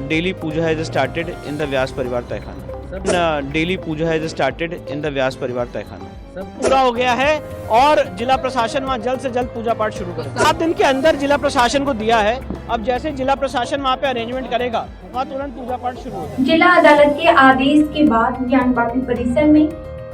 Daily puja has started in the Vyas Parivar Tehkhana. Daily puja has started in the Vyas Parivar Tehkhana. पूरा हो गया है और जिला प्रशासन वहाँ जल्द से जल्द पूजा पाठ शुरू करेगा। 7 दिन के अंदर जिला प्रशासन को दिया है। अब जैसे जिला प्रशासन वहाँ पे अरेंजमेंट करेगा वहाँ तुरंत पूजा पाठ शुरू होगा। जिला अदालत के आदेश के बाद ज्ञानवापी परिसर में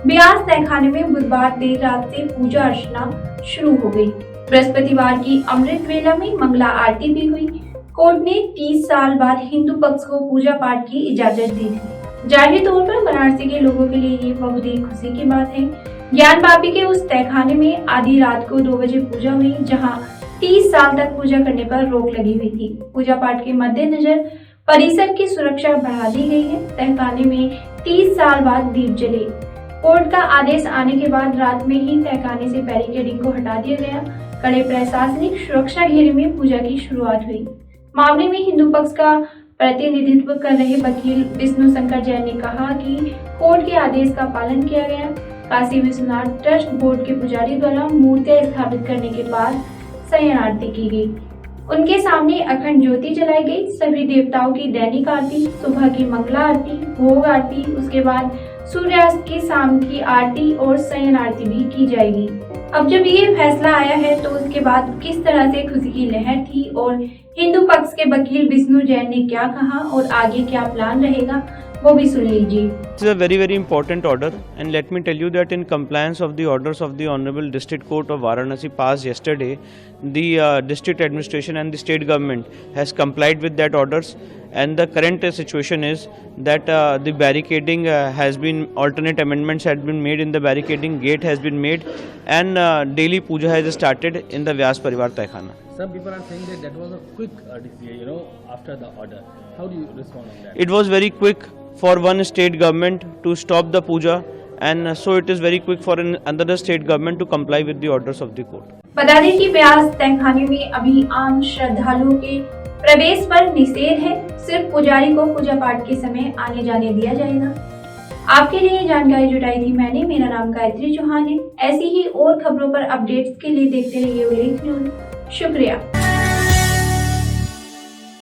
व्यास तहखाने में बुधवार देर रात से पूजा अर्चना शुरू हो गई। बृहस्पतिवार की अमृत वेला में मंगला आरती भी हुई। कोर्ट ने 30 साल बाद हिंदू पक्ष को पूजा पाठ की इजाजत दी थी। जाहिर तौर पर बनारसी के लोगों के लिए ये बहुत ही खुशी की बात है। ज्ञानवापी के उस तहखाने में आधी रात को 2 बजे पूजा हुई, जहां 30 साल तक पूजा करने पर रोक लगी हुई थी। पूजा पाठ के मद्देनजर परिसर की सुरक्षा बढ़ा दी गई है। तहखाने में 30 साल बाद दीप जले। कोर्ट का आदेश आने के बाद रात में ही तहखाने से बैरिकेडिंग को हटा दिया गया। कड़े प्रशासनिक सुरक्षा घेरे में पूजा की शुरुआत हुई। मामले में हिंदू पक्ष का प्रतिनिधित्व कर रहे वकील विष्णु शंकर जैन ने कहा कि कोर्ट के आदेश का पालन किया गया। काशी विश्वनाथ ट्रस्ट बोर्ड के पुजारी द्वारा मूर्तियां स्थापित करने के बाद शयन आरती की गई। उनके सामने अखंड ज्योति जलाई गई। सभी देवताओं की दैनिक आरती, सुबह की मंगला आरती, भोग आरती, उसके बाद सूर्यास्त की शाम की आरती और शयन आरती भी की जाएगी। अब जब ये फैसला आया है तो उसके बाद किस तरह से खुशी की लहर थी और हिंदू पक्ष के वकील विष्णु जैन ने क्या कहा और आगे क्या प्लान रहेगा वो भी सुन लीजिए। This is a very important order, and let me tell you that in compliance of the orders of the Honorable District Court of Varanasi passed yesterday, the district administration and the state government has complied with that orders, and the current situation is that the barricading has been, alternate amendments had been made in the barricading, gate has been made, and daily puja has started in the Vyas Parivar Tehkhana. Some people are saying that was a quick decision, after the order. How do you respond on that? It was very quick for one state government to stop the puja, and so it is very quick for another state government to comply with the orders of the court. बता दें कि व्यास तहखाने में अभी आम श्रद्धालुओं के प्रवेश पर निषेध है। सिर्फ पुजारी को पूजा पाठ के समय आने जाने दिया जाएगा। आपके लिए जानकारी जुटाई थी मैंने। मेरा नाम गायत्री चौहान है। ऐसी ही और खबरों पर अपडेट्स के लिए देखते रहिए उल्लेख न्यूज। शुक्रिया।